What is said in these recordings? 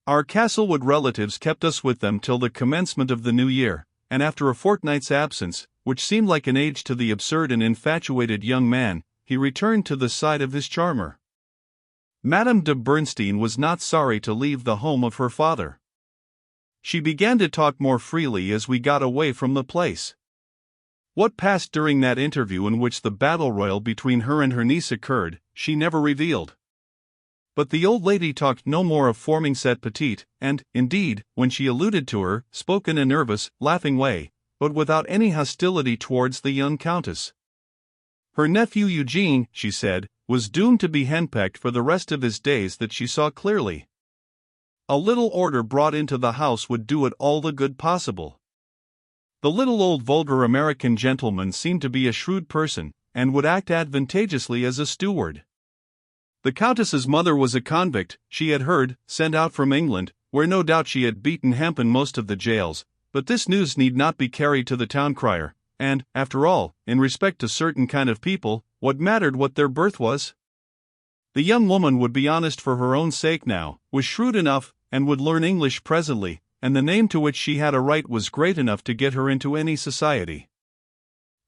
Our Castlewood relatives kept us with them till the commencement of the new year, and after a fortnight's absence, which seemed like an age to the absurd and infatuated young man, he returned to the side of his charmer. Madame de Bernstein was not sorry to leave the home of her father. She began to talk more freely as we got away from the place. What passed during that interview in which the battle royal between her and her niece occurred, she never revealed. But the old lady talked no more of forming cette petite, and, indeed, when she alluded to her, spoke in a nervous, laughing way, but without any hostility towards the young countess. Her nephew Eugene, she said, was doomed to be henpecked for the rest of his days that she saw clearly. A little order brought into the house would do it all the good possible. The little old vulgar American gentleman seemed to be a shrewd person, and would act advantageously as a steward. The countess's mother was a convict, she had heard, sent out from England, where no doubt she had beaten hemp in most of the jails, but this news need not be carried to the town crier, and, after all, in respect to certain kind of people, what mattered what their birth was? The young woman would be honest for her own sake now, was shrewd enough, and would learn English presently, and the name to which she had a right was great enough to get her into any society.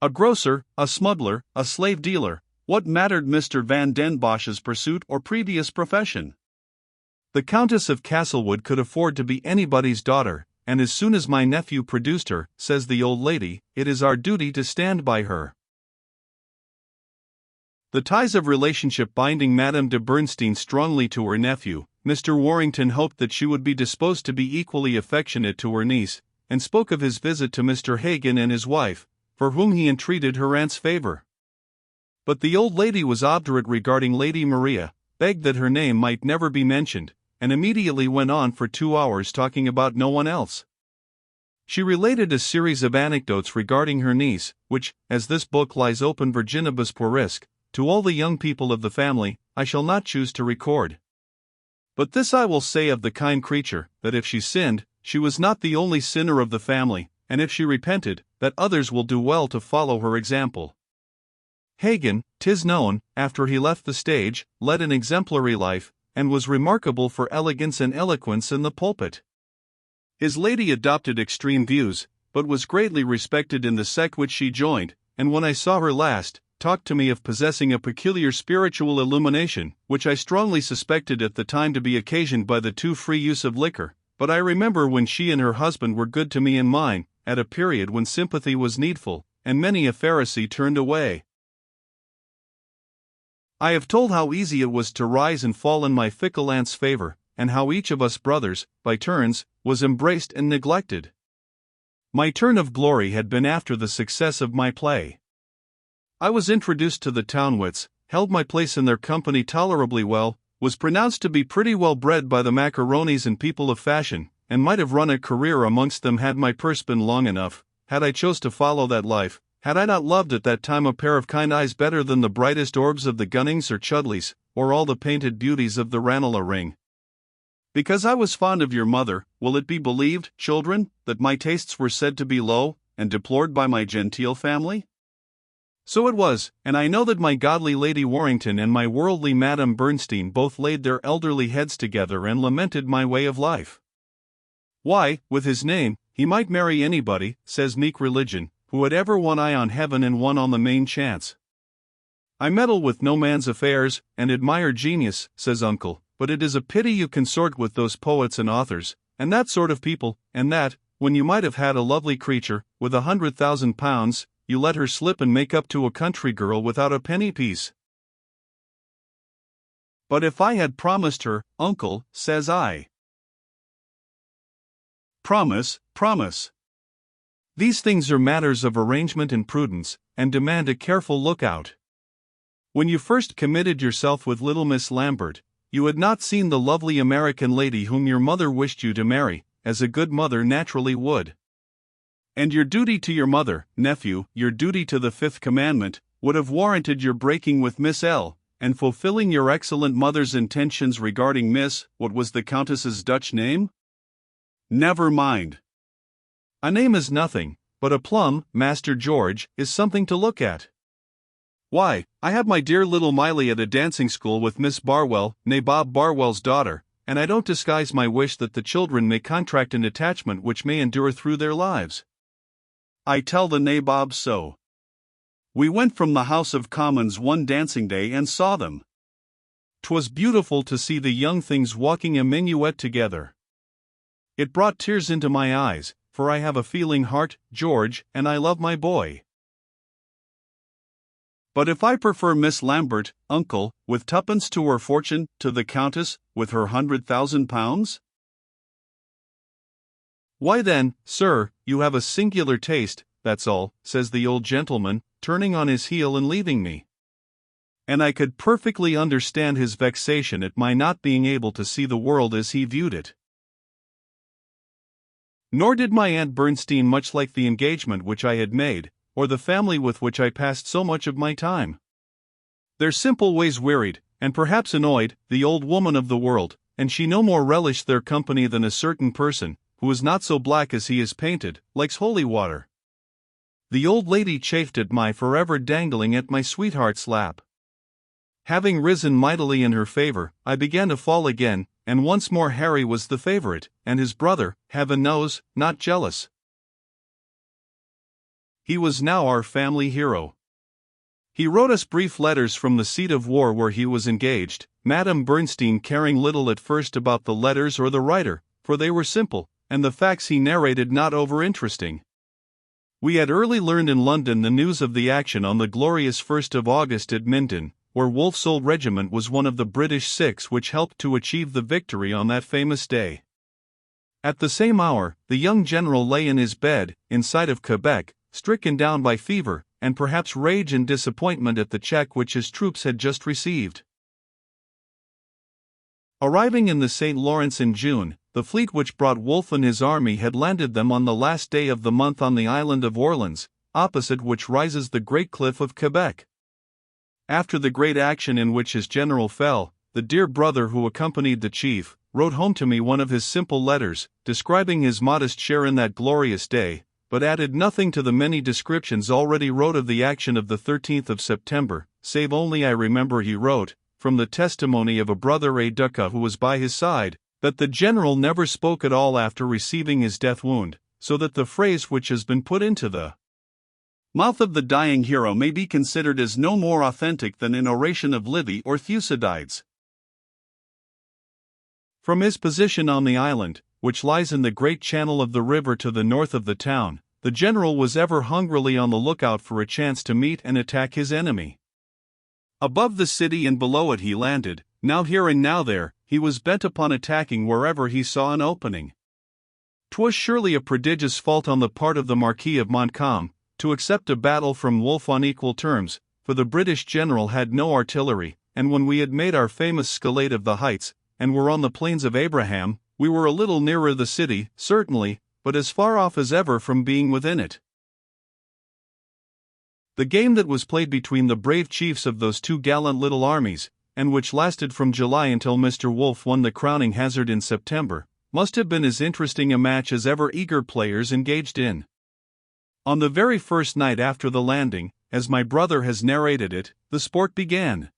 A grocer, a smuggler, a slave dealer, what mattered Mr. Van den Bosch's pursuit or previous profession? The Countess of Castlewood could afford to be anybody's daughter, and as soon as my nephew produced her, says the old lady, it is our duty to stand by her. The ties of relationship binding Madame de Bernstein strongly to her nephew, Mr. Warrington hoped that she would be disposed to be equally affectionate to her niece, and spoke of his visit to Mr. Hagan and his wife, for whom he entreated her aunt's favor. But the old lady was obdurate regarding Lady Maria, begged that her name might never be mentioned, and immediately went on for 2 hours talking about no one else. She related a series of anecdotes regarding her niece, which, as this book lies open virginibus puerisque, to all the young people of the family, I shall not choose to record. But this I will say of the kind creature, that if she sinned, she was not the only sinner of the family, and if she repented, that others will do well to follow her example. Hagan, 'tis known, after he left the stage, led an exemplary life, and was remarkable for elegance and eloquence in the pulpit. His lady adopted extreme views, but was greatly respected in the sect which she joined, and when I saw her last, talked to me of possessing a peculiar spiritual illumination, which I strongly suspected at the time to be occasioned by the too free use of liquor, but I remember when she and her husband were good to me and mine, at a period when sympathy was needful, and many a Pharisee turned away. I have told how easy it was to rise and fall in my fickle aunt's favor, and how each of us brothers, by turns, was embraced and neglected. My turn of glory had been after the success of my play. I was introduced to the town wits, held my place in their company tolerably well, was pronounced to be pretty well bred by the macaronis and people of fashion, and might have run a career amongst them had my purse been long enough, had I chose to follow that life, had I not loved at that time a pair of kind eyes better than the brightest orbs of the Gunnings or Chudleys, or all the painted beauties of the Ranelagh ring. Because I was fond of your mother, will it be believed, children, that my tastes were said to be low, and deplored by my genteel family? So it was, and I know that my godly Lady Warrington and my worldly Madame Bernstein both laid their elderly heads together and lamented my way of life. Why, with his name, he might marry anybody, says meek religion, who had ever one eye on heaven and one on the main chance. I meddle with no man's affairs, and admire genius, says uncle, but it is a pity you consort with those poets and authors, and that sort of people, and that, when you might have had a lovely creature, with 100,000 pounds, you let her slip and make up to a country girl without a penny piece. But if I had promised her, uncle, says I. Promise, promise. These things are matters of arrangement and prudence, and demand a careful lookout. When you first committed yourself with little Miss Lambert, you had not seen the lovely American lady whom your mother wished you to marry, as a good mother naturally would. And your duty to your mother, nephew, your duty to the fifth commandment, would have warranted your breaking with Miss L, and fulfilling your excellent mother's intentions regarding Miss, what was the Countess's Dutch name? Never mind. A name is nothing, but a plum, Master George, is something to look at. Why, I have my dear little Miley at a dancing school with Miss Barwell, Nabob Barwell's daughter, and I don't disguise my wish that the children may contract an attachment which may endure through their lives. I tell the nabob so. We went from the House of Commons one dancing day and saw them. 'Twas beautiful to see the young things walking a minuet together. It brought tears into my eyes, for I have a feeling heart, George, and I love my boy. But if I prefer Miss Lambert, uncle, with twopence to her fortune, to the Countess, with her £100,000? Why then, sir, you have a singular taste, that's all, says the old gentleman, turning on his heel and leaving me. And I could perfectly understand his vexation at my not being able to see the world as he viewed it. Nor did my Aunt Bernstein much like the engagement which I had made, or the family with which I passed so much of my time. Their simple ways wearied, and perhaps annoyed, the old woman of the world, and she no more relished their company than a certain person, who is not so black as he is painted, likes holy water. The old lady chafed at my forever dangling at my sweetheart's lap. Having risen mightily in her favor, I began to fall again, and once more Harry was the favorite, and his brother, heaven knows, not jealous. He was now our family hero. He wrote us brief letters from the seat of war where he was engaged, Madame Bernstein caring little at first about the letters or the writer, for they were simple, and the facts he narrated not over-interesting. We had early learned in London the news of the action on the glorious 1st of August at Minden, where Wolfe's old regiment was one of the British 6 which helped to achieve the victory on that famous day. At the same hour, the young general lay in his bed, in sight of Quebec, stricken down by fever, and perhaps rage and disappointment at the check which his troops had just received. Arriving in the St. Lawrence in June, the fleet which brought Wolfe and his army had landed them on the last day of the month on the island of Orleans, opposite which rises the great cliff of Quebec. After the great action in which his general fell, the dear brother who accompanied the chief wrote home to me one of his simple letters, describing his modest share in that glorious day, but added nothing to the many descriptions already wrote of the action of the 13th of September, save only I remember he wrote, from the testimony of a brother aide de camp who was by his side, that the general never spoke at all after receiving his death wound, so that the phrase which has been put into the mouth of the dying hero may be considered as no more authentic than an oration of Livy or Thucydides. From his position on the island, which lies in the great channel of the river to the north of the town, the general was ever hungrily on the lookout for a chance to meet and attack his enemy. Above the city and below it he landed, now here and now there, he was bent upon attacking wherever he saw an opening. 'Twas surely a prodigious fault on the part of the Marquis of Montcalm, to accept a battle from Wolfe on equal terms, for the British general had no artillery, and when we had made our famous scalade of the heights, and were on the plains of Abraham, we were a little nearer the city, certainly, but as far off as ever from being within it. The game that was played between the brave chiefs of those two gallant little armies, and which lasted from July until Mr. Wolfe won the crowning hazard in September, must have been as interesting a match as ever eager players engaged in. On the very first night after the landing, as my brother has narrated it, the sport began.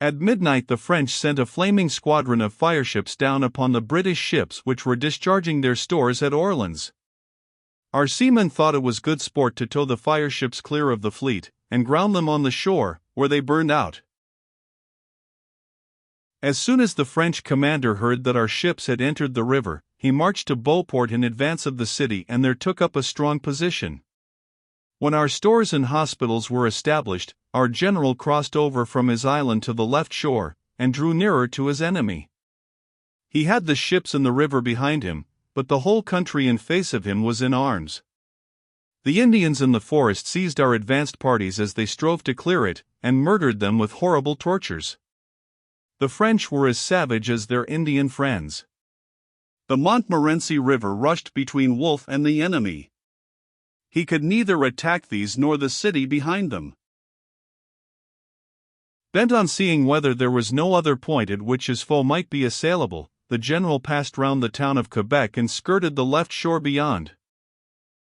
At midnight the French sent a flaming squadron of fireships down upon the British ships which were discharging their stores at Orleans. Our seamen thought it was good sport to tow the fireships clear of the fleet, and ground them on the shore, where they burned out. As soon as the French commander heard that our ships had entered the river, he marched to Beauport in advance of the city and there took up a strong position. When our stores and hospitals were established, our general crossed over from his island to the left shore, and drew nearer to his enemy. He had the ships in the river behind him, but the whole country in face of him was in arms. The Indians in the forest seized our advanced parties as they strove to clear it, and murdered them with horrible tortures. The French were as savage as their Indian friends. The Montmorency River rushed between Wolfe and the enemy. He could neither attack these nor the city behind them. Bent on seeing whether there was no other point at which his foe might be assailable, the general passed round the town of Quebec and skirted the left shore beyond.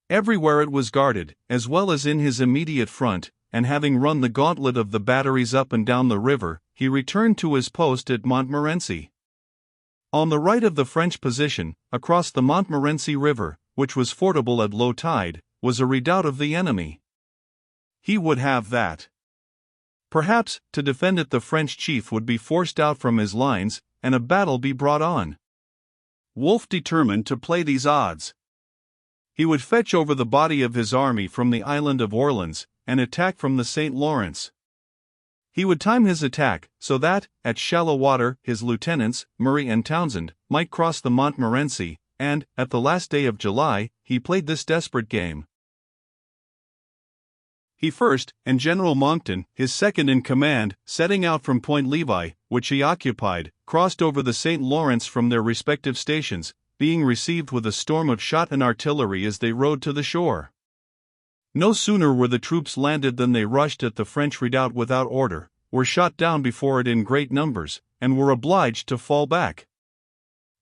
Everywhere it was guarded, as well as in his immediate front, and having run the gauntlet of the batteries up and down the river, he returned to his post at Montmorency. On the right of the French position, across the Montmorency River, which was fordable at low tide, was a redoubt of the enemy. He would have that. Perhaps, to defend it, the French chief would be forced out from his lines, and a battle be brought on. Wolfe determined to play these odds. He would fetch over the body of his army from the island of Orleans, and attack from the St. Lawrence. He would time his attack, so that, at shallow water, his lieutenants, Murray and Townsend, might cross the Montmorency, and, at the last day of July, he played this desperate game. He first, and General Monckton, his second in command, setting out from Point Levi, which he occupied, crossed over the St. Lawrence from their respective stations, being received with a storm of shot and artillery as they rowed to the shore. No sooner were the troops landed than they rushed at the French redoubt without order, were shot down before it in great numbers, and were obliged to fall back.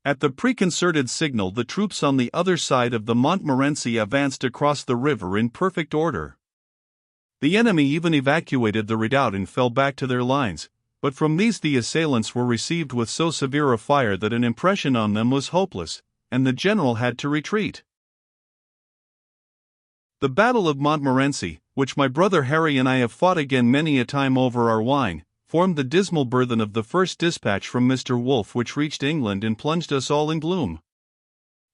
At the preconcerted signal, the troops on the other side of the Montmorency advanced across the river in perfect order. The enemy even evacuated the redoubt and fell back to their lines, but from these the assailants were received with so severe a fire that an impression on them was hopeless, and the general had to retreat. The Battle of Montmorency, which my brother Harry and I have fought again many a time over our wine, formed the dismal burthen of the first dispatch from Mr. Wolfe which reached England and plunged us all in gloom.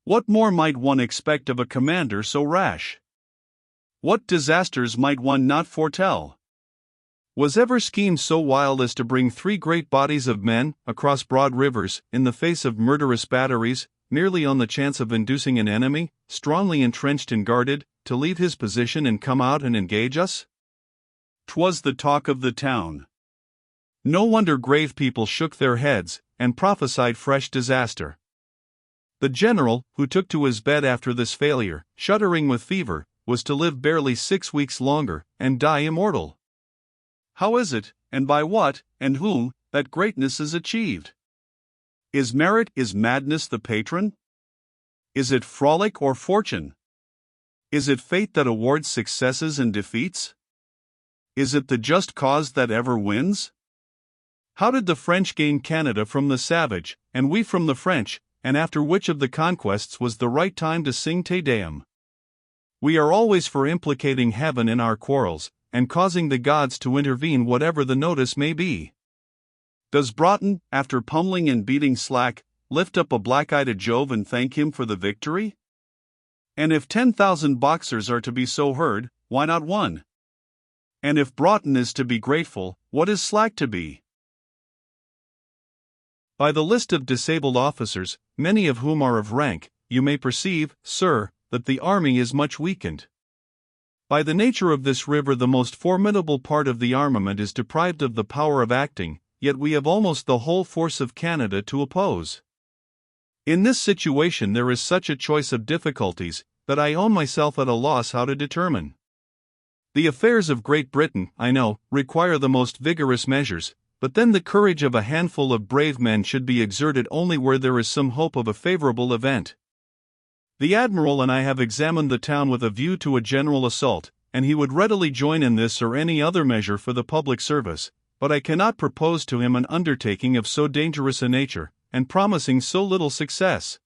What more might one expect of a commander so rash? What disasters might one not foretell? Was ever scheme so wild as to bring 3 great bodies of men, across broad rivers, in the face of murderous batteries, merely on the chance of inducing an enemy, strongly entrenched and guarded, to leave his position and come out and engage us? 'Twas the talk of the town. No wonder grave people shook their heads, and prophesied fresh disaster. The general, who took to his bed after this failure, shuddering with fever, was to live barely 6 weeks longer, and die immortal. How is it, and by what, and whom, that greatness is achieved? Is merit, is madness the patron? Is it frolic or fortune? Is it fate that awards successes and defeats? Is it the just cause that ever wins? How did the French gain Canada from the savage, and we from the French, and after which of the conquests was the right time to sing Te Deum? We are always for implicating heaven in our quarrels, and causing the gods to intervene whatever the notice may be. Does Broughton, after pummeling and beating Slack, lift up a black eye to Jove and thank him for the victory? And if 10,000 boxers are to be so heard, why not one? And if Broughton is to be grateful, what is Slack to be? By the list of disabled officers, many of whom are of rank, you may perceive, sir, that the army is much weakened. By the nature of this river, the most formidable part of the armament is deprived of the power of acting, yet we have almost the whole force of Canada to oppose. In this situation there is such a choice of difficulties, that I own myself at a loss how to determine. The affairs of Great Britain, I know, require the most vigorous measures, but then the courage of a handful of brave men should be exerted only where there is some hope of a favorable event. The Admiral and I have examined the town with a view to a general assault, and he would readily join in this or any other measure for the public service, but I cannot propose to him an undertaking of so dangerous a nature, and promising so little success.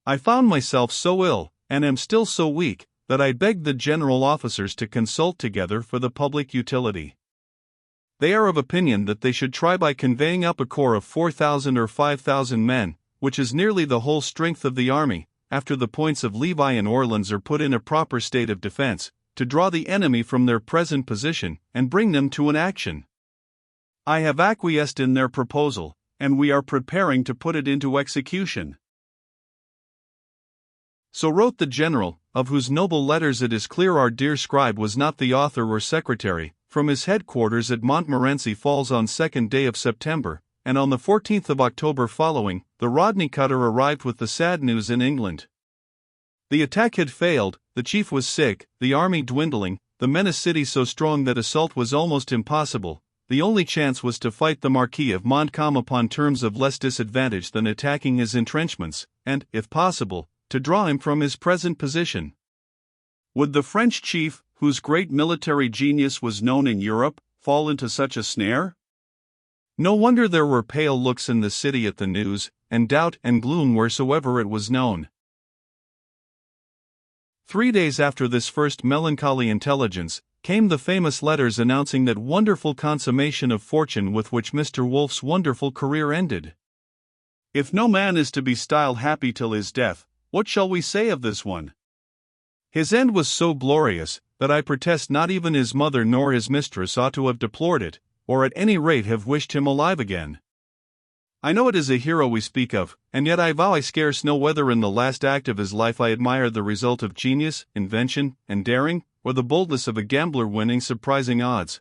I found myself so ill, and am still so weak, that I begged the general officers to consult together for the public utility. They are of opinion that they should try by conveying up a corps of 4,000 or 5,000 men, which is nearly the whole strength of the army, after the points of Levi and Orleans are put in a proper state of defense, to draw the enemy from their present position, and bring them to an action. I have acquiesced in their proposal, and we are preparing to put it into execution. So wrote the general, of whose noble letters it is clear our dear scribe was not the author or secretary, from his headquarters at Montmorency Falls on 2nd day of September, and on the 14th of October following, the Rodney cutter arrived with the sad news in England. The attack had failed, the chief was sick, the army dwindling, the men a city so strong that assault was almost impossible. The only chance was to fight the Marquis of Montcalm upon terms of less disadvantage than attacking his entrenchments, and, if possible, to draw him from his present position. Would the French chief, whose great military genius was known in Europe, fall into such a snare? No wonder there were pale looks in the city at the news, and doubt and gloom wheresoever it was known. 3 days after this first melancholy intelligence, came the famous letters announcing that wonderful consummation of fortune with which Mr. Wolfe's wonderful career ended. If no man is to be styled happy till his death, what shall we say of this one? His end was so glorious, that I protest not even his mother nor his mistress ought to have deplored it, or at any rate have wished him alive again. I know it is a hero we speak of, and yet I vow I scarce know whether in the last act of his life I admired the result of genius, invention, and daring, or the boldness of a gambler winning surprising odds.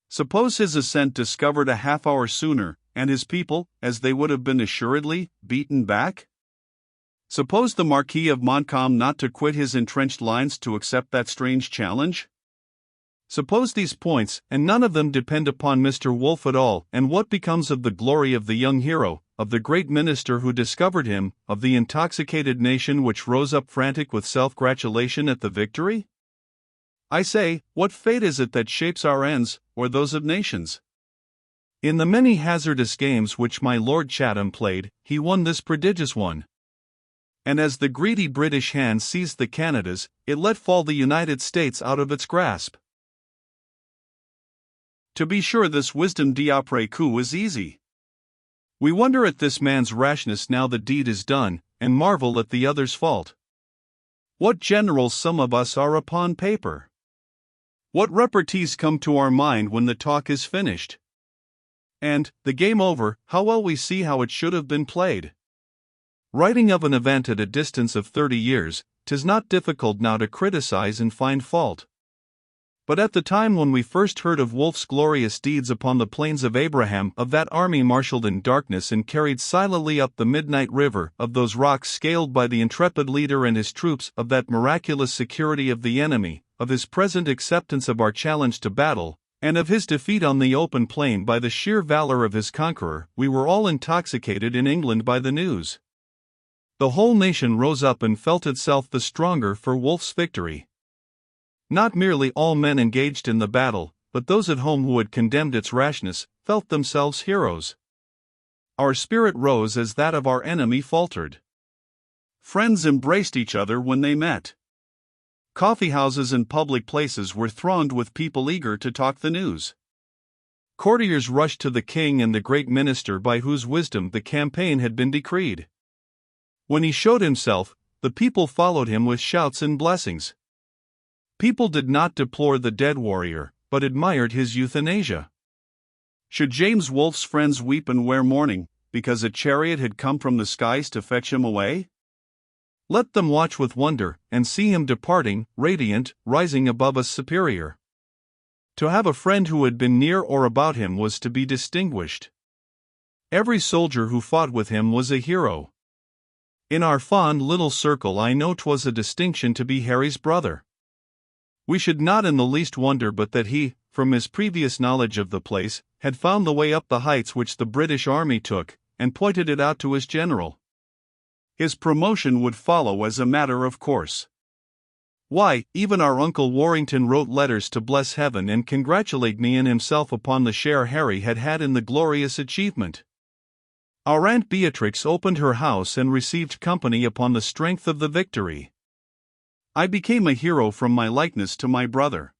Suppose his ascent discovered a half hour sooner, and his people, as they would have been assuredly, beaten back? Suppose the Marquis of Montcalm not to quit his entrenched lines to accept that strange challenge? Suppose these points, and none of them depend upon Mr. Wolfe at all, and what becomes of the glory of the young hero, of the great minister who discovered him, of the intoxicated nation which rose up frantic with self-gratulation at the victory? I say, what fate is it that shapes our ends, or those of nations? In the many hazardous games which my Lord Chatham played, he won this prodigious one. And as the greedy British hand seized the Canadas, it let fall the United States out of its grasp. To be sure, this wisdom d'après coup is easy. We wonder at this man's rashness now the deed is done, and marvel at the other's fault. What generals some of us are upon paper! What repartees come to our mind when the talk is finished! And, the game over, how well we see how it should have been played. Writing of an event at a distance of 30 years, 'tis not difficult now to criticize and find fault. But at the time when we first heard of Wolfe's glorious deeds upon the plains of Abraham, of that army marshalled in darkness and carried silently up the midnight river, of those rocks scaled by the intrepid leader and his troops, of that miraculous security of the enemy, of his present acceptance of our challenge to battle, and of his defeat on the open plain by the sheer valor of his conqueror, we were all intoxicated in England by the news. The whole nation rose up and felt itself the stronger for Wolfe's victory. Not merely all men engaged in the battle, but those at home who had condemned its rashness, felt themselves heroes. Our spirit rose as that of our enemy faltered. Friends embraced each other when they met. Coffee-houses and public places were thronged with people eager to talk the news. Courtiers rushed to the king and the great minister by whose wisdom the campaign had been decreed. When he showed himself, the people followed him with shouts and blessings. People did not deplore the dead warrior, but admired his euthanasia. Should James Wolfe's friends weep and wear mourning, because a chariot had come from the skies to fetch him away? Let them watch with wonder, and see him departing, radiant, rising above us superior. To have a friend who had been near or about him was to be distinguished. Every soldier who fought with him was a hero. In our fond little circle I know 'twas a distinction to be Harry's brother. We should not in the least wonder but that he, from his previous knowledge of the place, had found the way up the heights which the British army took, and pointed it out to his general. His promotion would follow as a matter of course. Why, even our Uncle Warrington wrote letters to bless heaven and congratulate me and himself upon the share Harry had had in the glorious achievement. Our Aunt Beatrix opened her house and received company upon the strength of the victory. I became a hero from my likeness to my brother.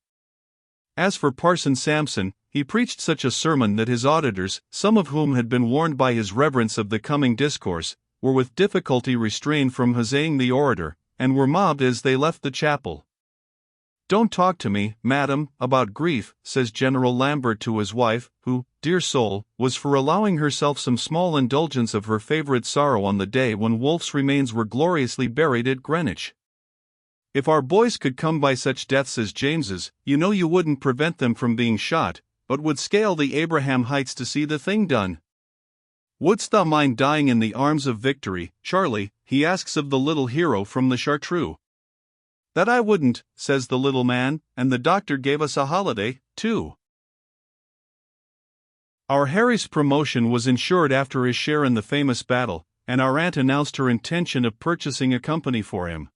As for Parson Sampson, he preached such a sermon that his auditors, some of whom had been warned by his reverence of the coming discourse, were with difficulty restrained from huzzaying the orator, and were mobbed as they left the chapel. "Don't talk to me, madam, about grief," says General Lambert to his wife, who, dear soul, was for allowing herself some small indulgence of her favorite sorrow on the day when Wolfe's remains were gloriously buried at Greenwich. "If our boys could come by such deaths as James's, you know you wouldn't prevent them from being shot, but would scale the Abraham Heights to see the thing done. Wouldst thou mind dying in the arms of victory, Charlie?" he asks of the little hero from the Chartreux. "That I wouldn't," says the little man, and the doctor gave us a holiday, too. Our Harry's promotion was ensured after his share in the famous battle, and our aunt announced her intention of purchasing a company for him.